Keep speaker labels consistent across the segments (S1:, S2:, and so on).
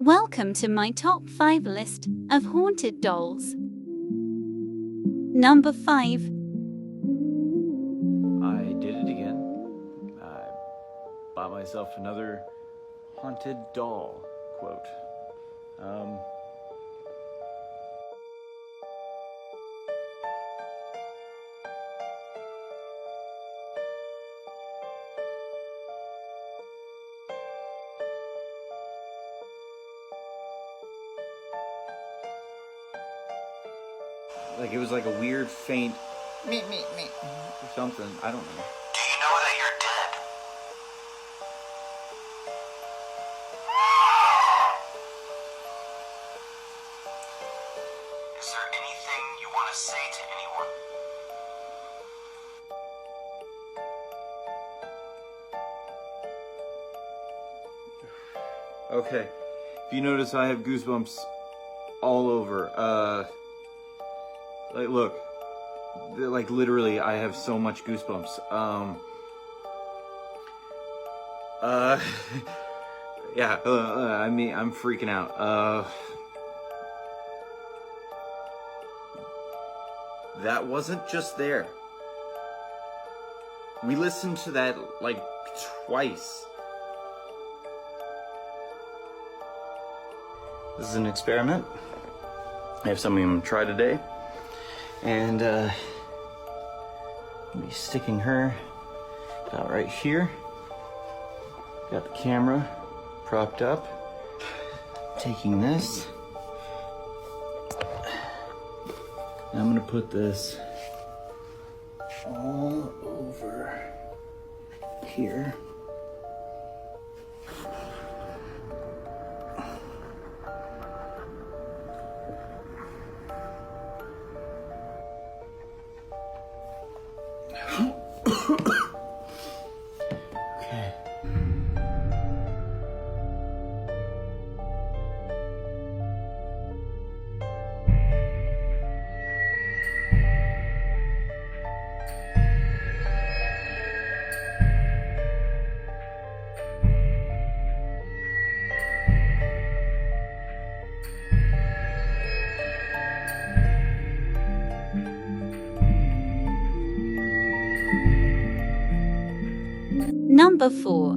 S1: Welcome to my top 5 list of haunted dolls. Number 5.
S2: I did it again. I bought myself another haunted doll quote. Like it was like a weird faint me or something. I don't know.
S3: Do you know that you're dead? Is there anything you want to say to anyone?
S2: Okay. If you notice, I have goosebumps all over. Like, look. Like, literally, I have so much goosebumps. Yeah, I mean, I'm freaking out. That wasn't just there. We listened to that, like, twice. This is an experiment. I have something I'm gonna try today. And, I'll be sticking her about right here. Got the camera propped up. Taking this. And I'm gonna put this all over here. Okay.
S1: Number 4.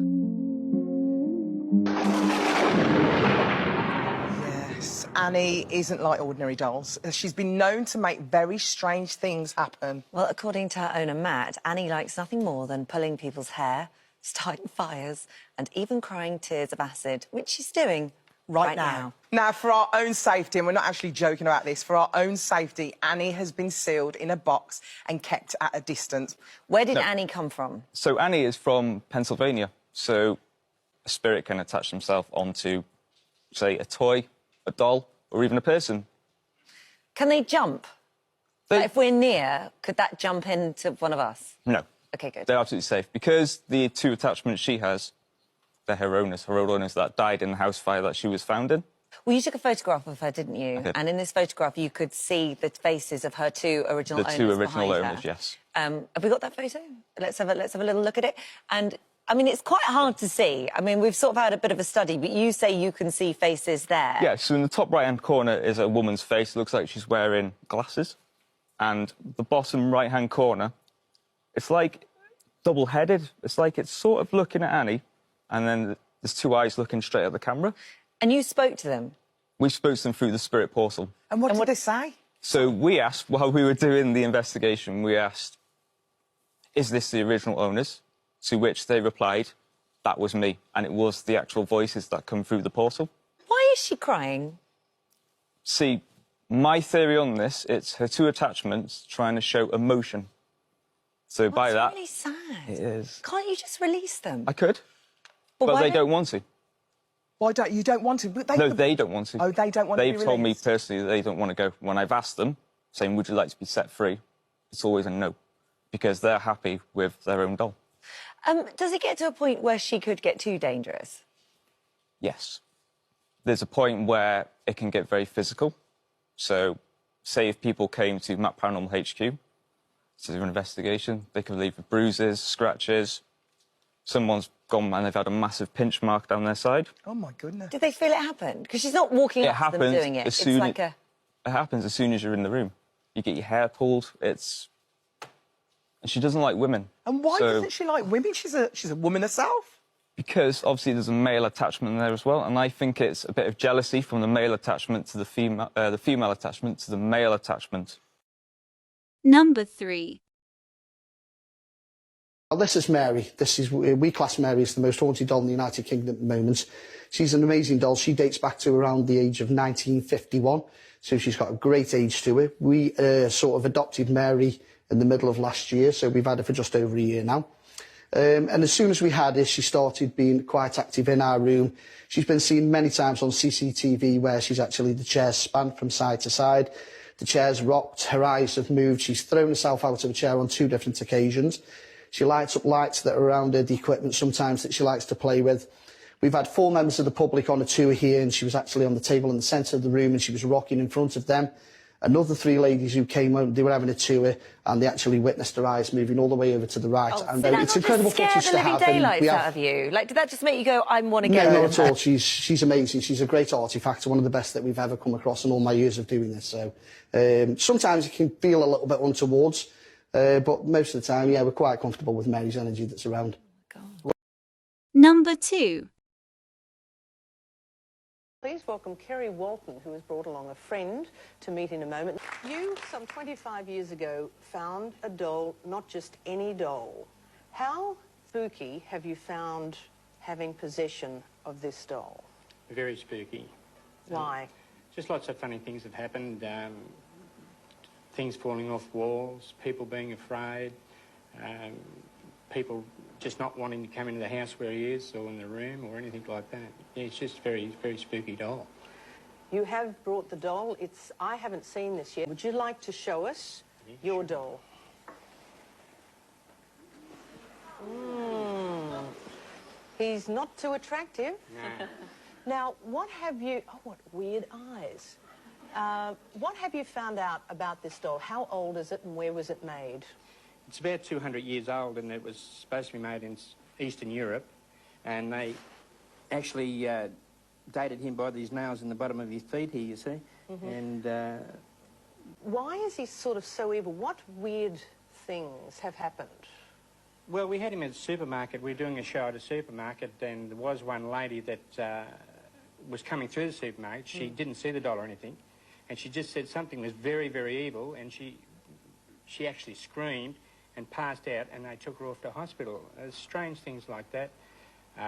S4: Yes, Annie isn't like ordinary dolls. She's been known to make very strange things happen.
S5: Well, according to her owner, Matt, Annie likes nothing more than pulling people's hair, starting fires, and even crying tears of acid, which she's doing right now.
S4: Now, for our own safety, and we're not actually joking about this, for our own safety, Annie has been sealed in a box and kept at a distance.
S5: Where did Annie come from?
S6: So Annie is from Pennsylvania, so a spirit can attach himself onto, say, a toy, a doll, or even a person.
S5: Can they jump? Like, if we're near, could that jump into one of us?
S6: No.
S5: OK, good.
S6: They're absolutely safe. Because the two attachments she has, they're her old owners that died in the house fire that she was found in.
S5: Well, you took a photograph of her, didn't you?
S6: I did.
S5: And in this photograph, you could see the faces of her two original owners.
S6: The two original
S5: behind
S6: owners,
S5: her.
S6: yes.
S5: Have we got that photo? Let's have a little look at it. And I mean, it's quite hard to see. I mean, we've sort of had a bit of a study, but you say you can see faces there.
S6: Yeah, so in the top right-hand corner is a woman's face. It looks like she's wearing glasses. And the bottom right-hand corner, it's like double-headed. It's like it's sort of looking at Annie, and then there's two eyes looking straight at the camera.
S5: And you spoke to them?
S6: We spoke to them through the spirit portal.
S4: And what did they say?
S6: So we asked, while we were doing the investigation, we asked, is this the original owners? To which they replied, that was me. And it was the actual voices that come through the portal.
S5: Why is she crying?
S6: See, my theory on this, it's her two attachments trying to show emotion. So by that...
S5: Really sad.
S6: It is.
S5: Can't you just release them?
S6: I could, but they don't want to.
S4: Why don't you don't want to? But
S6: No, they don't want to.
S4: Oh, they don't want to be
S6: They've told me
S4: released?
S6: personally that they don't want to go. When I've asked them, saying, would you like to be set free? It's always a no, because they're happy with their own doll.
S5: Does it get to a point where she could get too dangerous?
S6: Yes. There's a point where it can get very physical. So, say if people came to Map Paranormal HQ to do an investigation, they could leave with bruises, scratches. Someone's gone and they've had a massive pinch mark down their side.
S4: Oh, my goodness.
S5: Did they feel it happened? Because she's not walking
S6: It
S5: up to them
S6: happens
S5: doing it.
S6: as
S5: It's
S6: soon
S5: like a...
S6: It happens as soon as you're in the room. You get your hair pulled. It's... And she doesn't like women.
S4: And why
S6: So-
S4: doesn't she like women? She's a woman herself.
S6: Because obviously there's a male attachment there as well, and I think it's a bit of jealousy from the male attachment to the female attachment to the male attachment.
S1: Number 3.
S7: Well, this is Mary. We class Mary as the most haunted doll in the United Kingdom at the moment. She's an amazing doll. She dates back to around the age of 1951, so she's got a great age to her. We sort of adopted Mary in the middle of last year, so we've had her for just over a year now. And as soon as we had her, she started being quite active in our room. She's been seen many times on CCTV where she's actually, the chair's spun from side to side. The chair's rocked, her eyes have moved. She's thrown herself out of a chair on 2 different occasions. She lights up lights that are around her, the equipment sometimes that she likes to play with. We've had 4 members of the public on a tour here, and she was actually on the table in the centre of the room, and she was rocking in front of them. Another 3 ladies who came home, they were having a tour, and they actually witnessed her eyes moving all the way over to the right. And
S5: did that
S7: it's
S5: not
S7: incredible
S5: just
S7: footage
S5: scare
S7: to
S5: the
S7: have.
S5: living
S7: and
S5: daylights
S7: we have-
S5: out of you? Like, did that just make you go, I want to go?
S7: No, not at all. She's amazing. She's a great artifact, one of the best that we've ever come across in all my years of doing this. So sometimes it can feel a little bit untowards, but most of the time, yeah, we're quite comfortable with Mary's energy that's around.
S1: Number 2.
S8: Please welcome Kerry Walton, who has brought along a friend to meet in a moment. You, some 25 years ago, found a doll, not just any doll. How spooky have you found having possession of this doll?
S9: Very spooky.
S8: Why?
S9: Just lots of funny things have happened. Things falling off walls, people being afraid, people just not wanting to come into the house where he is or in the room or anything like that. Yeah, it's just very, very spooky doll.
S8: You have brought the doll. I haven't seen this yet. Would you like to show us your doll? He's not too attractive.
S9: No.
S8: Now, what have you... Oh, what weird eyes. What have you found out about this doll? How old is it and where was it made?
S9: It's about 200 years old, and it was supposed to be made in Eastern Europe, and they actually dated him by these nails in the bottom of his feet here, you see. And
S8: why is he sort of so evil? What weird things have happened?
S9: well, we had him at a supermarket. We were doing a show at a supermarket, and there was one lady that was coming through the supermarket. She didn't see the doll or anything, and she just said something was very, very evil, and she actually screamed and passed out, and they took her off to hospital. Strange things like that.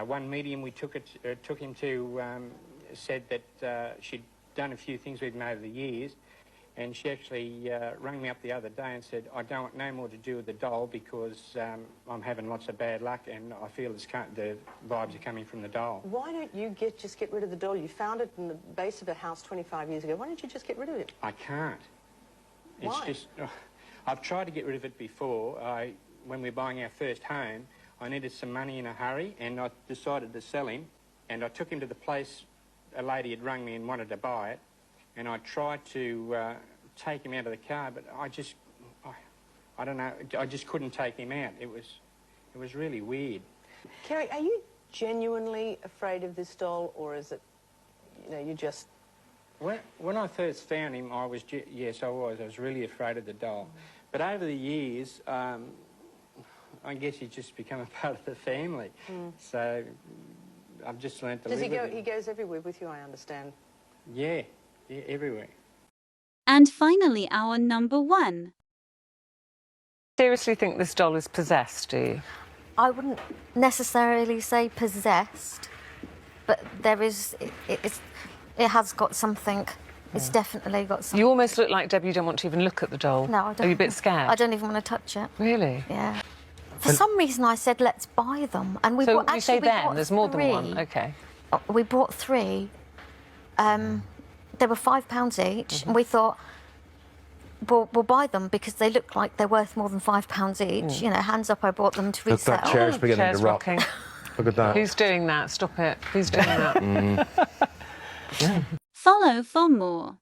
S9: One medium we took him to said that she'd done a few things with him over the years, and she actually rang me up the other day and said, I don't want no more to do with the doll because I'm having lots of bad luck and I feel the vibes are coming from the doll.
S8: Why don't you just get rid of the doll? You found it in the base of a house 25 years ago. Why don't you just get rid of it?
S9: I can't.
S8: Why?
S9: It's just... I've tried to get rid of it before. When we were buying our first home, I needed some money in a hurry, and I decided to sell him, and I took him to the place a lady had rung me and wanted to buy it, and I tried to take him out of the car, but I don't know, I just couldn't take him out. It was really weird.
S8: Kerry, are you genuinely afraid of this doll, or is it, you know, you just...
S9: When I first found him, yes, I was really afraid of the doll. But over the years, I guess he's just become a part of the family. So I've just learnt to live with him.
S8: He goes everywhere with you, I understand.
S9: Yeah, everywhere.
S1: And finally, our number one.
S10: Seriously think this doll is possessed, do you?
S11: I wouldn't necessarily say possessed, but there is... It has got something. It's definitely got something.
S10: You almost look like, Debbie, you don't want to even look at the doll.
S11: No, I don't.
S10: Are you a bit scared?
S11: I don't even want to touch it.
S10: Really?
S11: Yeah. For some reason, I said, let's buy them. And we
S10: so
S11: bought,
S10: you say them,
S11: bought
S10: there's more
S11: three.
S10: than one. OK.
S11: We bought three. They were £5 each, and we thought, we'll buy them because they look like they're worth more than £5 each. You know, hands up, I bought them to resell.
S12: Look, that chair's beginning to rock. Look at that.
S10: Who's doing that? Stop it. Who's doing that?
S1: Follow for more.